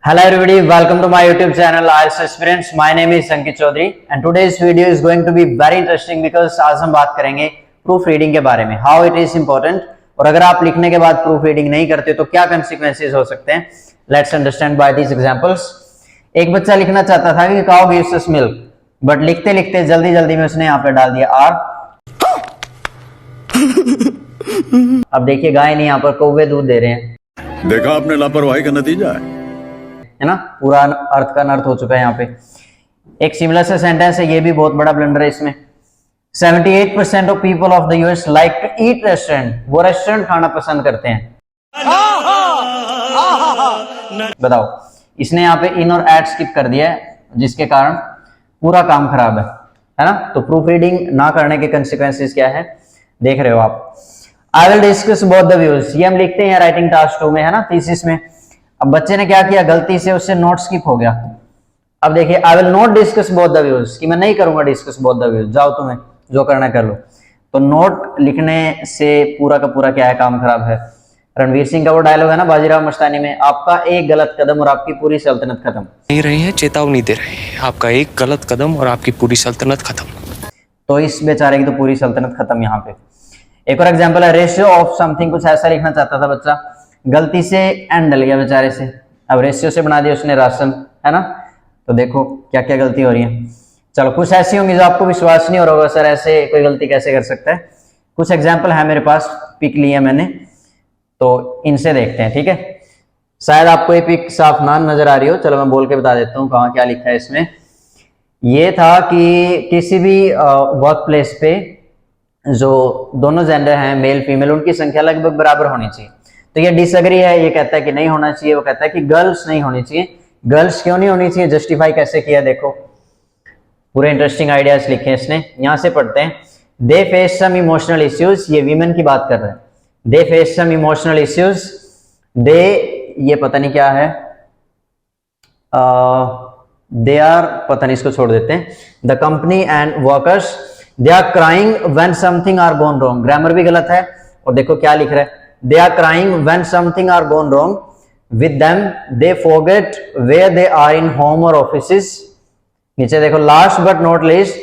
Hello everybody, welcome to my YouTube channel IELTS Aspirants. My name is Ankit Chaudhary and today's video is going to be very interesting because आज हम बात करेंगे proof reading के बारे में, how it is important और अगर आप लिखने के बाद प्रूफ रीडिंग नहीं करते तो क्या consequences हो सकते हैं. Let's understand by these examples. एक बच्चा लिखना चाहता था कि cow gives us milk, but लिखते लिखते जल्दी जल्दी में उसने यहाँ पे डाल दिया R. अब देखिए गाय नहीं, यहाँ पर कौवे दूध दे रहे हैं. देखा आपने लापरवाही का नतीजा है ना, पूरा अर्थ का अनर्थ हो चुका है यहाँ पे. एक सिमिलर सा सेंटेंस है, ये भी बहुत बड़ा ब्लंडर है इसमें. 78% of people of the US like to eat restaurant. वो रेस्टोरेंट खाना पसंद करते हैं. बताओ, इसने यहाँ पे इन और एट स्किप कर दिया है जिसके कारण पूरा काम खराब है ना. तो प्रूफ रीडिंग ना करने के कंसिक्वेंसेस क्या है देख रहे हो आप. आई will discuss both the views. ये हम लिखते हैं राइटिंग टास्क 2 में, है ना, थीसिस में. अब बच्चे ने क्या किया, गलती से उससे नोट स्किप हो गया. अब देखिए, I will not discuss both the views, कि मैं नहीं करूंगा डिस्कस बोथ द व्यूज, जाओ तुम्हें जो करना कर लो. तो नोट लिखने से पूरा का पूरा क्या है, काम खराब है. रणवीर सिंह का वो डायलॉग है ना बाजीराव मस्तानी में, आपका एक गलत कदम और आपकी पूरी सल्तनत खत्म. नहीं रहे हैं, चेतावनी दे रहे हैं, आपका एक गलत कदम और आपकी पूरी सल्तनत खत्म. तो इस बेचारे की तो पूरी सल्तनत खत्म. यहाँ पे एक और एग्जांपल है, रेशियो ऑफ समथिंग. कुछ ऐसा लिखना चाहता था बच्चा, गलती से एंड डल गया बेचारे से. अब रेशियो से बना दिया उसने राशन, है ना. तो देखो क्या क्या गलती हो रही है. चलो, कुछ ऐसी होंगी जो आपको विश्वास नहीं हो रहा होगा, सर ऐसे कोई गलती कैसे कर सकता है. कुछ एग्जाम्पल है मेरे पास, पिक लिया मैंने, तो इनसे देखते हैं. ठीक है, शायद आपको ये पिक साफ ना नजर आ रही हो. चलो मैं बोल के बता देता हूँ कहाँ क्या लिखा है इसमें. ये था कि किसी भी वर्क प्लेस पे जो दोनों जेंडर हैं, मेल फीमेल, उनकी संख्या लगभग बराबर होनी चाहिए. तो ये डिसएग्री है, ये कहता है कि नहीं होना चाहिए, वो कहता है कि गर्ल्स नहीं होनी चाहिए. गर्ल्स क्यों नहीं होनी चाहिए, जस्टिफाई कैसे किया देखो. पूरे इंटरेस्टिंग आइडियाज लिखे हैं इसने. यहां से पढ़ते हैं. They face some emotional issues, ये वीमेन की बात कर रहे हैं. They face some emotional issues. They, ये पता नहीं क्या है, दे आर, पता नहीं, इसको छोड़ देते हैं. The company and workers, they are crying when something are gone wrong. Grammar भी गलत है. और देखो क्या लिख रहा है, they are crying when something are gone wrong with them, they forget where they are in home or offices. नीचे देखो, last but not least,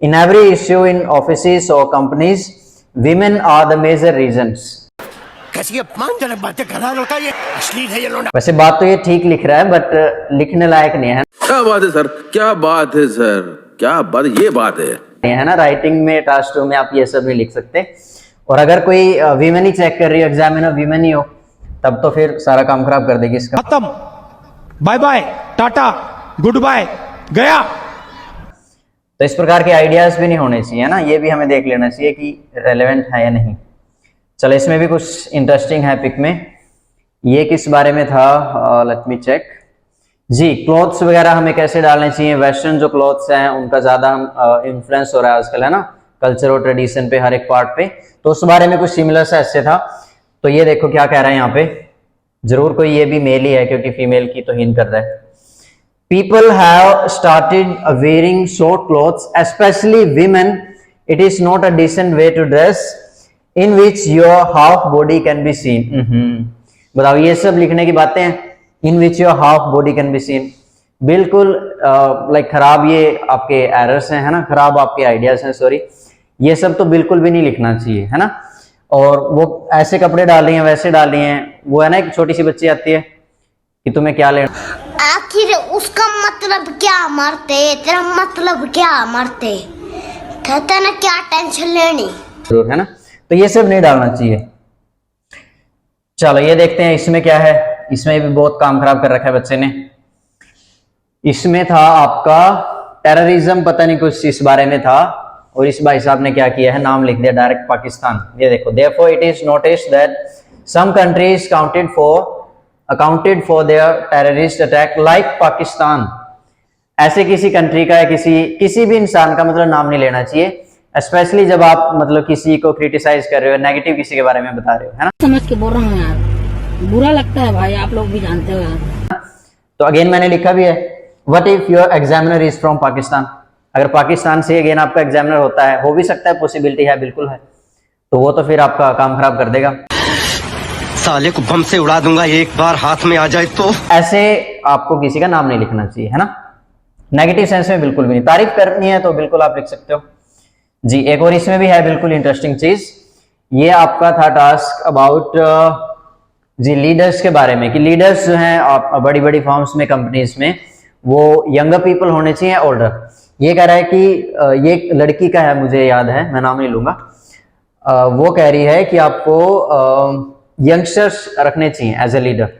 in every issue in offices or companies, women are the major reasons. कैसी अपमानजनक बातें कर रहा है लड़का, ये अश्लील है ये लोना. वैसे बात तो ये ठीक लिख रहा है बट लिखने लायक नहीं है. क्या बात है सर, क्या बात है सर, क्या बात, ये बात है ना. राइटिंग में टास्क 2 में आप ये सब नहीं लिख सकते. और अगर कोई वीमेन ही चेक कर रही हो, एग्जामिनर वीमेन ही हो, तब तो फिर सारा काम खराब कर देगी इसका. खत्म, bye bye, tata, good bye, गया. तो इस प्रकार के आइडियाज भी नहीं होने चाहिए, ना. ये भी हमें देख लेना चाहिए कि रेलेवेंट है या नहीं. चलो, इसमें भी कुछ इंटरेस्टिंग है पिक में. ये किस बारे में था, लेट मी चेक जी. क्लॉथ्स वगैरह हमें कैसे डालने चाहिए. वेस्टर्न जो क्लॉथ्स हैं उनका ज्यादा इन्फ्लुएंस हो रहा है आजकल, है ना, कल्चर और ट्रेडिशन पे, हर एक पार्ट पे. तो उस बारे में कुछ सिमिलर सा ऐसे था. तो ये देखो क्या कह रहा है यहाँ पे. जरूर कोई ये भी मेल ही है क्योंकि फीमेल की तो हिंट कर रहा है. People have started wearing short clothes, specially women. It is not a decent way to dress in which your half body can be seen. बताओ, ये सब लिखने की बातें हैं. In which your half body can be seen, बिल्कुल like खराब ये आपके एरर्स हैं, है ना, खराब आपके आइडियाज हैं, सॉरी. ये सब तो बिल्कुल भी नहीं लिखना चाहिए, है ना. और वो ऐसे कपड़े डाल रही हैं, वैसे डाल रही हैं. वो है ना, एक छोटी सी बच्ची आती है कि तुम्हें क्या लेना. आखिर उसका मतलब क्या मरते, तेरा मतलब क्या मरते, कहता ना क्या टेंशन लेनी, जरूर, है ना. तो ये सब नहीं डालना चाहिए. चलो ये देखते हैं इसमें क्या है. इसमें भी बहुत काम खराब कर रखा है बच्चे ने. इसमें था आपका टेररिज्म, पता नहीं कुछ इस बारे में था. और इस भाई साहब ने क्या किया है, नाम लिख दिया डायरेक्ट पाकिस्तान. ये देखो, therefore it is noticed that some countries accounted for their terrorist attack like Pakistan. ऐसे किसी कंट्री का या किसी भी इंसान का मतलब नाम नहीं लेना चाहिए, स्पेशली जब आप मतलब किसी को क्रिटिसाइज कर रहे हो, नेगेटिव किसी के बारे में बता रहे हो, है ना. समझ के बोल रहा हूँ यार, बुरा लगता है भाई, आप लोग भी जानते हो यार. तो अगेन मैंने लिखा भी है, what if your examiner is from Pakistan. अगर पाकिस्तान से अगेन आपका एग्जामिनर होता है, हो भी सकता है, पॉसिबिलिटी है, बिल्कुल है. तो वो तो फिर आपका काम खराब कर देगा. साले को बम से उड़ा दूंगा एक बार हाथ में आ जाए तो. ऐसे आपको किसी का नाम नहीं लिखना चाहिए, है ना। नेगेटिव सेंस में बिल्कुल भी नहीं। तारीफ करनी है तो बिल्कुल आप लिख सकते हो जी। एक और इसमें भी है बिल्कुल इंटरेस्टिंग चीज, ये आपका था टास्क अबाउट जी लीडर्स के बारे में, कि लीडर्स जो हैं आप बड़ी बड़ी फर्म्स में, कंपनीज में, वो यंगर पीपल होने चाहिए, ओल्डर। ये कह रहा है कि ये लड़की का है, मुझे याद है, मैं नाम नहीं लूंगा, वो कह रही है कि आपको यंगस्टर्स रखने चाहिए एज ए लीडर।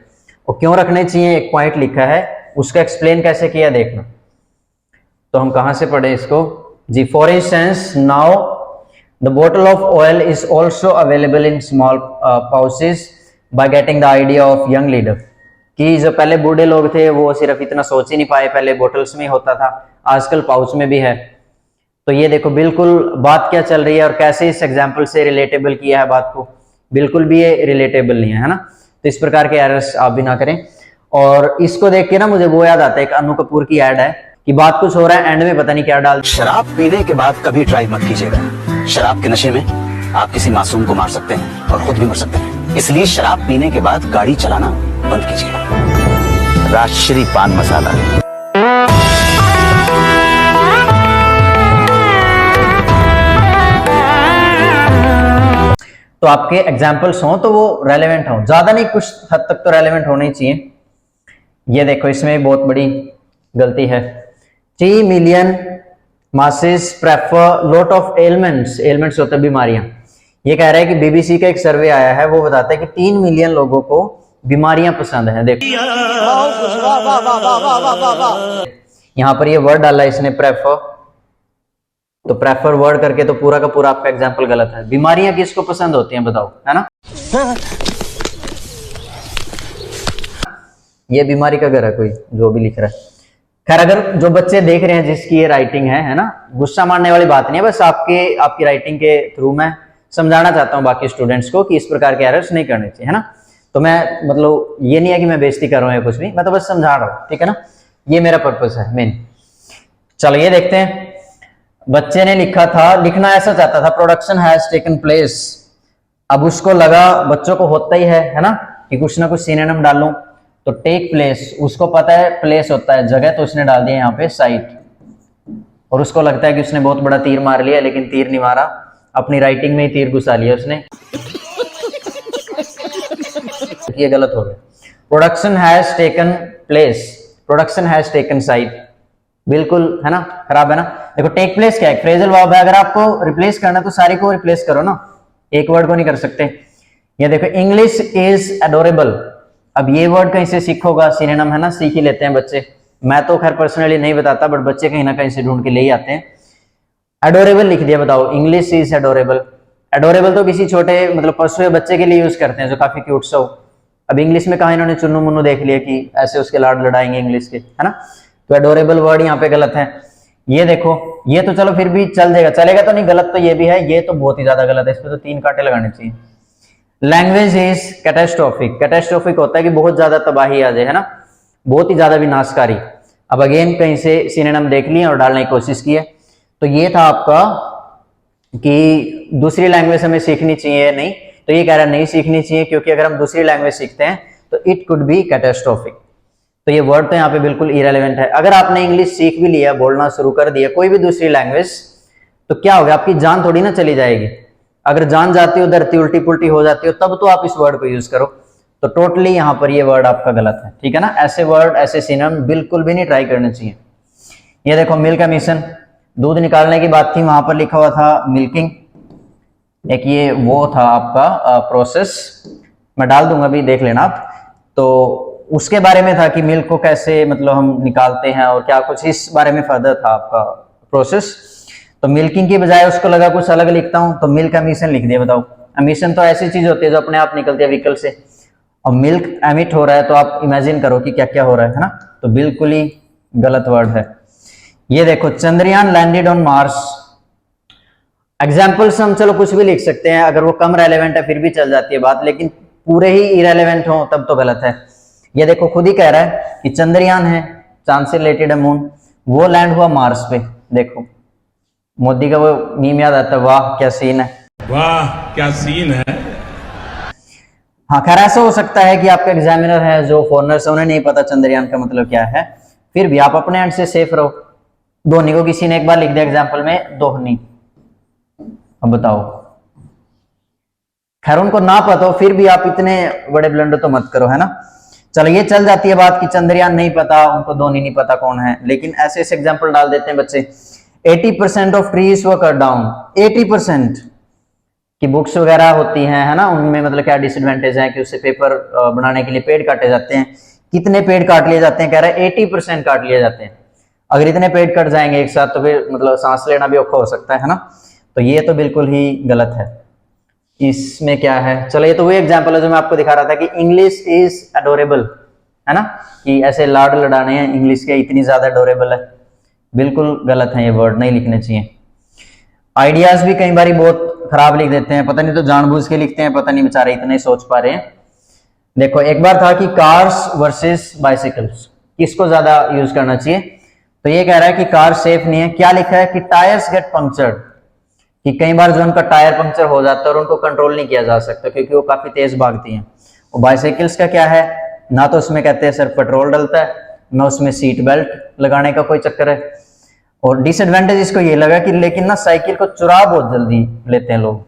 और क्यों रखने चाहिए, एक पॉइंट लिखा है, उसका एक्सप्लेन कैसे किया देखना। तो हम कहां से पढ़े इसको जी। For instance, now the bottle of oil is also available in small pouches by getting the idea of young leader. कि जो पहले बूढ़े लोग थे वो सिर्फ इतना सोच ही नहीं पाए, पहले बोटल्स में होता था, आजकल पाउच में भी है। तो ये देखो बिल्कुल बात क्या चल रही है और कैसे इस एग्जाम्पल से रिलेटेबल किया है बात को, बिल्कुल भी ये रिलेटेबल नहीं है ना। तो इस प्रकार के एरर्स आप भी ना करें। और इसको देख के ना मुझे वो याद आता है, एक अनु कपूर की एड है कि बात कुछ हो रहा है, एंड में पता नहीं क्या डाल। शराब पीने के बाद कभी ड्राइव मत कीजिएगा। शराब के नशे में आप किसी मासूम को मार सकते हैं और खुद भी मर सकते हैं। इसलिए शराब पीने के बाद गाड़ी चलाना बंद कीजिए। राजश्री पान मसाला। तो आपके एग्जाम्पल्स हों तो वो रेलेवेंट हो, ज्यादा नहीं, कुछ हद तक तो रेलेवेंट होने ही चाहिए। ये देखो इसमें बहुत बड़ी गलती है। 3 million masses prefer lot of elements, elements होते हैं बीमारियां। ये कह रहा है कि बीबीसी का एक सर्वे आया है, वो बताता है कि 3 मिलियन लोगों को बीमारियां पसंद है। देखो यहां पर ये वर्ड डाला है इसने, प्रेफर। तो प्रेफर वर्ड करके तो पूरा का पूरा आपका एग्जाम्पल गलत है। बीमारियां किसको पसंद होती हैं बताओ, है ना। ये बीमारी का घर है कोई जो भी लिख रहा है। खैर, अगर जो बच्चे देख रहे हैं जिसकी ये राइटिंग है ना, गुस्सा मारने वाली बात नहीं है, बस आपकी राइटिंग के थ्रू मैं समझाना चाहता हूं बाकी स्टूडेंट्स को कि इस प्रकार के एरर्स नहीं करने चाहिए, है ना। तो मैं मतलब ये नहीं है कि मैं बेइज्जती कर रहा हूं या कुछ भी, मैं तो बस समझा रहा हूं, ठीक है ना। ये मेरा पर्पस है मेन। चलो ये देखते हैं। बच्चे ने लिखा था, लिखना ऐसा चाहता था, प्रोडक्शन हैज टेकन प्लेस। अब उसको लगा, बच्चों को होता ही है ना, कि कुछ ना कुछ सिनोनिम डालूं। तो टेक प्लेस, उसको पता है प्लेस होता है जगह, तो उसने डाल दिया यहाँ पे साइट। और उसको लगता है कि उसने बहुत बड़ा तीर मार लिया, लेकिन तीर नहीं मारा, अपनी राइटिंग में ही तीर घुसा लिया उसने। ये गलत हो गया। Production has taken place, production has taken site, बिल्कुल है ना, खराब है ना। देखो टेक प्लेस क्या है, फ्रेजल वर्ब है। अगर आपको रिप्लेस करना तो सारी को रिप्लेस करो ना, एक वर्ड को नहीं कर सकते। ये देखो इंग्लिश इज एडोरेबल। अब ये वर्ड कहीं से सीखोगा, सिनोनिम है ना, सीख ही लेते हैं बच्चे। मैं तो खैर पर्सनली नहीं बताता, बट बच्चे कहीं ना कहीं से ढूंढ के ले ही आते हैं। एडोरेबल लिख दिया, बताओ इंग्लिश इज एडोरेबल। एडोरेबल तो किसी छोटे मतलब पशु या बच्चे के लिए यूज करते हैं जो काफी क्यूट सा हो। अब इंग्लिश में कहा इन्होंने चुन्नू मुन्नू देख लिया कि ऐसे उसके लाड लड़ाएंगे इंग्लिश के, है ना। तो एडोरेबल वर्ड यहाँ पे गलत है। ये देखो, ये तो चलो फिर भी चल जाएगा, चलेगा तो नहीं, गलत तो ये भी है, ये तो बहुत ही ज्यादा गलत है, इस पे तो 3 कांटे लगाने चाहिए। Language is catastrophic. कैटास्ट्रोफिक होता है कि बहुत ज्यादा तबाही आ जाए, है ना, बहुत ही ज्यादा विनाशकारी। अब अगेन कहीं से सिनोनिम देख लिए और डालने की कोशिश की है। तो ये था आपका कि दूसरी लैंग्वेज हमें सीखनी चाहिए नहीं, तो ये कह रहा है नहीं सीखनी चाहिए, क्योंकि अगर हम दूसरी लैंग्वेज सीखते हैं तो इट कुड बी कैटास्ट्रोफिक। तो ये वर्ड तो यहाँ पे बिल्कुल इरेलेवेंट है। अगर आपने इंग्लिश सीख भी लिया, बोलना शुरू कर दिया, कोई भी दूसरी लैंग्वेज, तो क्या होगा, आपकी जान थोड़ी ना चली जाएगी। अगर जान जाती हो, धरती उल्टी पुल्टी हो जाती हो, तब तो आप इस वर्ड को यूज करो। तो टोटली यहाँ पर ये वर्ड आपका गलत है, ठीक है ना। ऐसे वर्ड, ऐसे सिनोनिम बिल्कुल भी नहीं ट्राई करने चाहिए। ये देखो मिल्क एमिशन, दूध निकालने की बात थी, वहां पर लिखा हुआ था मिल्किंग। एक ये वो था आपका प्रोसेस, मैं डाल दूंगा अभी, देख लेना आप। तो उसके बारे में था कि मिल्क को कैसे मतलब हम निकालते हैं और क्या कुछ, इस बारे में फर्दर था आपका प्रोसेस। तो मिल्किंग की बजाय उसको लगा कुछ अलग लिखता हूं, तो मिल्क एमिशन लिख दिया। बताओ, एमिशन तो ऐसी चीज होती है जो अपने आप निकलती है व्हीकल से, और मिल्क एमिट हो रहा है, तो आप इमेजिन करो कि क्या क्या हो रहा है ना। तो बिल्कुल ही गलत वर्ड है। ये देखो Chandrayaan landed on Mars. Examples हम चलो कुछ भी लिख सकते हैं, अगर वो कम रेलेवेंट है फिर भी चल जाती है बात, लेकिन पूरे ही इरेलेवेंट हो तब तो गलत है। ये देखो खुद ही कह रहा है कि चंद्रयान है, चांद से रिलेटेड है, मून, वो लैंड हुआ मार्स पे। देखो मोदी का वो मीम याद आता है, वाह क्या सीन है, वाह क्या सीन है। हाँ खैर ऐसा हो सकता है कि आपका एग्जामिनर है जो फॉरनर्स है उन्हें नहीं पता चंद्रयान का मतलब क्या है, फिर भी आप अपने एंड से सेफ रहो। धोनी को किसी ने एक बार लिख दिया एग्जाम्पल में दोहनी, अब बताओ। खैर उनको ना पता हो फिर भी आप इतने बड़े ब्लंडर तो मत करो, है ना। चलो ये चल जाती है बात कि चंद्रयान नहीं पता, उनको धोनी नहीं पता कौन है, लेकिन ऐसे ऐसे एग्जाम्पल डाल देते हैं बच्चे। 80% of trees were cut down. 80% की बुक्स वगैरह होती हैं, है ना, उनमें मतलब क्या डिसएडवांटेज है कि उससे पेपर बनाने के लिए पेड़ काटे जाते हैं। कितने पेड़ काट लिए जाते हैं, कह रहा है 80% काट लिए जाते हैं। अगर इतने पेड़ कट जाएंगे एक साथ तो फिर मतलब सांस लेना भी औखा हो सकता है ना। तो ये तो बिल्कुल ही गलत है। इसमें क्या है, चलो ये तो वही एग्जाम्पल है जो मैं आपको दिखा रहा था कि इंग्लिश इज अडोरेबल, है ना, कि ऐसे लाड लड़ाने हैं इंग्लिश के, इतनी ज्यादा अडोरेबल है। बिल्कुल गलत है, ये वर्ड नहीं लिखने चाहिए। आइडियाज भी कई बार बहुत खराब लिख देते हैं, पता नहीं तो जानबूझ के लिखते हैं, पता नहीं बेचारे इतना ही सोच पा रहे हैं। देखो एक बार था कि कार्स वर्सेस बाइसिकल्स, किसको ज्यादा यूज करना चाहिए, तो ये कह रहा है कि कार सेफ नहीं है। क्या लिखा है कि टायर्स गेट पंक्चर्ड, कि कई बार जो उनका टायर पंक्चर हो जाता है और उनको कंट्रोल नहीं किया जा सकता क्योंकि वो काफी तेज भागती हैं। और बाइसाइकिल्स का क्या है, ना तो उसमें कहते हैं सिर्फ पेट्रोल डलता है, ना उसमें सीट बेल्ट लगाने का कोई चक्कर है। और डिसएडवांटेज इसको ये लगा कि लेकिन ना साइकिल को चुरा बहुत जल्दी लेते हैं लोग।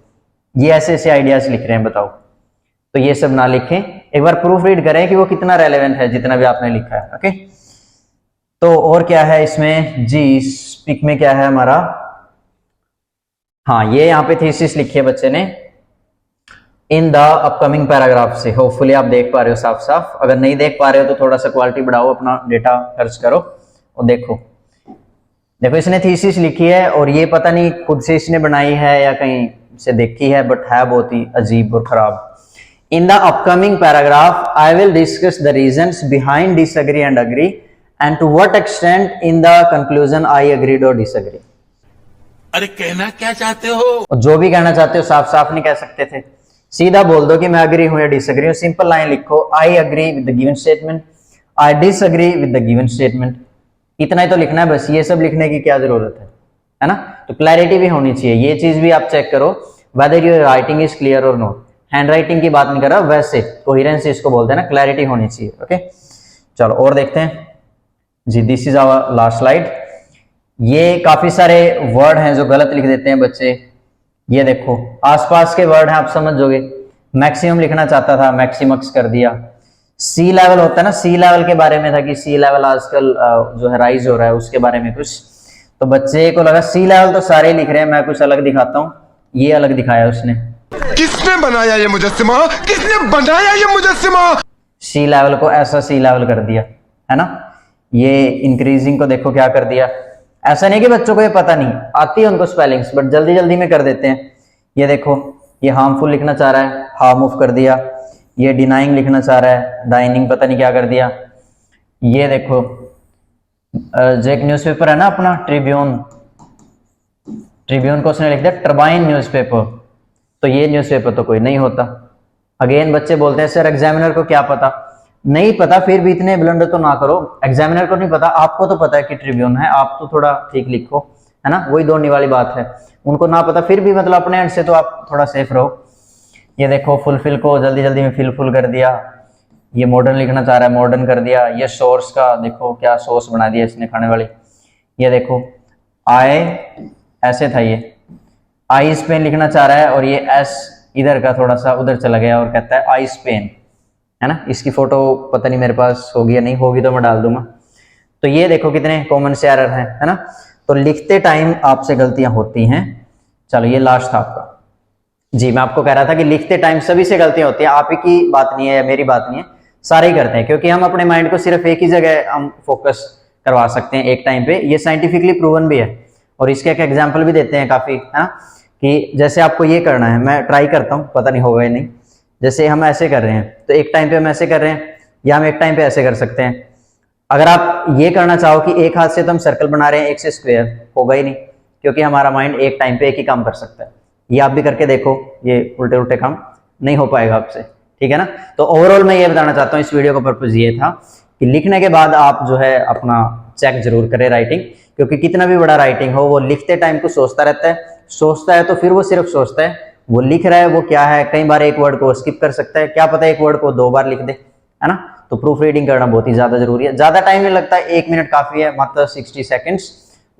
ये ऐसे ऐसे आइडियाज लिख रहे हैं, बताओ। तो ये सब ना लिखें, एक बार प्रूफ रीड करें कि वो कितना रेलेवेंट है जितना भी आपने लिखा है। ओके, तो और क्या है इसमें जी, इस पिक में क्या है हमारा, हाँ ये यहाँ पे थीसिस लिखी है बच्चे ने इन द अपकमिंग पैराग्राफ से। होपफुली आप देख पा रहे हो साफ साफ, अगर नहीं देख पा रहे हो तो थोड़ा सा क्वालिटी बढ़ाओ, अपना डेटा खर्च करो और देखो। देखो इसने थीसिस लिखी है और ये पता नहीं खुद से इसने बनाई है या कहीं से देखी है, बट है बहुत ही अजीब और खराब। In the upcoming paragraph I will discuss the reasons behind disagree and agree and to what extent in the conclusion I agreed और डिसएग्री। अरे कहना क्या चाहते हो? जो भी कहना चाहते हो साफ साफ नहीं कह सकते थे, सीधा बोल दो कि मैं अग्री हूं या डिसएग्री हूं। सिंपल लाइन लिखो, I agree with the given statement, I disagree with the given statement. इतना ही तो लिखना है बस, ये सब लिखने की क्या जरूरत है ना। तो क्लैरिटी भी होनी चाहिए, ये चीज भी आप चेक करो whether your writing is clear और नॉट। हैंड राइटिंग की बात नहीं कर रहा, वैसे कोहेरेंस इसको बोलते हैं ना, क्लैरिटी होनी चाहिए। ओके चलो और देखते हैं जी, this is our last slide. ये काफी सारे वर्ड हैं जो गलत लिख देते हैं बच्चे। ये देखो आसपास के वर्ड हैं, आप समझ जोगे। मैक्सिमम लिखना चाहता था, मैक्सिमक्स कर दिया। सी लेवल होता है ना, सी लेवल के बारे में था कि सी लेवल आजकल जो है राइज हो रहा है उसके बारे में कुछ, तो बच्चे को लगा सी लेवल तो सारे लिख रहे हैं, मैं कुछ अलग दिखाता हूँ। ये अलग दिखाया उसने। किसने बनाया ये मुजस्सिमा? किसने बनाया ये मुजस्सिमा? सी लेवल को ऐसा सी लेवल कर दिया, है ना। ये इंक्रीजिंग को देखो क्या कर दिया। ऐसा नहीं कि बच्चों को ये पता नहीं, आती है उनको स्पेलिंग्स, बट जल्दी जल्दी में कर देते हैं। ये देखो ये हार्मफुल लिखना चाह रहा है, हार्म ऑफ कर दिया। ये डिनाइंग लिखना चाह रहा है, डाइनिंग पता नहीं क्या कर दिया। ये देखो जो एक न्यूज़पेपर है ना अपना ट्रिब्यून, ट्रिब्यून को उसने लिख दिया टर्बाइन न्यूज़पेपर, तो ये न्यूज़पेपर तो कोई नहीं होता। अगेन बच्चे बोलते हैं सर एग्जामिनर को क्या पता, नहीं पता फिर भी इतने ब्लंडर तो ना करो। एग्जामिनर को नहीं पता, आपको तो पता है कि ट्रिब्यून है, आप तो थोड़ा ठीक लिखो, है ना, वही दोनों वाली बात है। उनको ना पता फिर भी मतलब अपने एंड से तो आप थोड़ा सेफ रहो। ये देखो फुलफिल को जल्दी जल्दी में फिलफुल कर दिया। ये मॉडर्न लिखना चाह रहा है, मॉडर्न कर दिया। ये सोर्स का देखो क्या सॉस बना दिया इसने खाने वाली। ये देखो आए ऐसे था, ये आई स्पेन लिखना चाह रहा है और ये एस इधर का थोड़ा सा उधर चला गया और कहता है आई स्पेन, है ना। इसकी फोटो पता नहीं मेरे पास होगी या नहीं होगी तो मैं डाल दूंगा। तो ये देखो कितने कॉमन से एरर हैं, है ना। तो लिखते टाइम आपसे गलतियां होती हैं। चलो ये लास्ट था आपका जी। मैं आपको कह रहा था कि लिखते टाइम सभी से गलतियां होती हैं, आप ही की बात नहीं है या मेरी बात नहीं है, सारे ही करते हैं, क्योंकि हम अपने माइंड को सिर्फ एक ही जगह हम फोकस करवा सकते हैं एक टाइम पे। ये साइंटिफिकली प्रूवन भी है और इसके एक एग्जाम्पल भी देते हैं काफी, है ना, कि जैसे आपको ये करना है, मैं ट्राई करता हूँ, पता नहीं होगा या नहीं। जैसे हम ऐसे कर रहे हैं तो एक टाइम पे हम ऐसे कर रहे हैं, या हम एक टाइम पे ऐसे कर सकते हैं। अगर आप ये करना चाहो कि एक हाथ से तो हम सर्कल बना रहे हैं, एक से स्क्वायर, होगा ही नहीं, क्योंकि हमारा माइंड एक टाइम पे एक ही काम कर सकता है। ये आप भी करके देखो, ये उल्टे उल्टे काम नहीं हो पाएगा आपसे, ठीक है ना। तो ओवरऑल मैं ये बताना चाहता हूँ, इस वीडियो का पर्पज ये था कि लिखने के बाद आप जो है अपना चेक जरूर करें राइटिंग, क्योंकि कितना भी बड़ा राइटिंग हो वो लिखते टाइम को सोचता रहता है, सोचता है तो फिर वो सिर्फ सोचता है, वो लिख रहा है वो क्या है, कई बार एक वर्ड को स्किप कर सकता है, क्या पता एक वर्ड को 2 बार लिख दे, है ना। तो प्रूफ रीडिंग करना बहुत ही ज्यादा जरूरी है, ज्यादा टाइम नहीं लगता है, 1 मिनट काफी है, मात्र 60 सेकंड्स,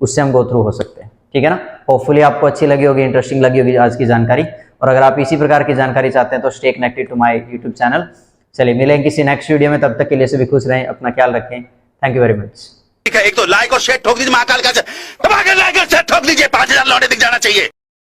उससे हम गो थ्रू हो सकते हैं, ठीक है ना। होपफुली आपको अच्छी लगी होगी, इंटरेस्टिंग लगी होगी आज की जानकारी, और अगर आप इसी प्रकार की जानकारी चाहते हैं तो stay connected to my YouTube channel. चलिए मिलेंगे किसी नेक्स्ट वीडियो में, तब तक के लिए सभी खुश रहें, अपना ख्याल रखें, थैंक यू वेरी मच। एक तो लाइक और शेयर ठोक दीजिए, महाकाल का दबा के लाइक और शेयर ठोक दीजिए, 5000 लौटे दिख जाना चाहिए।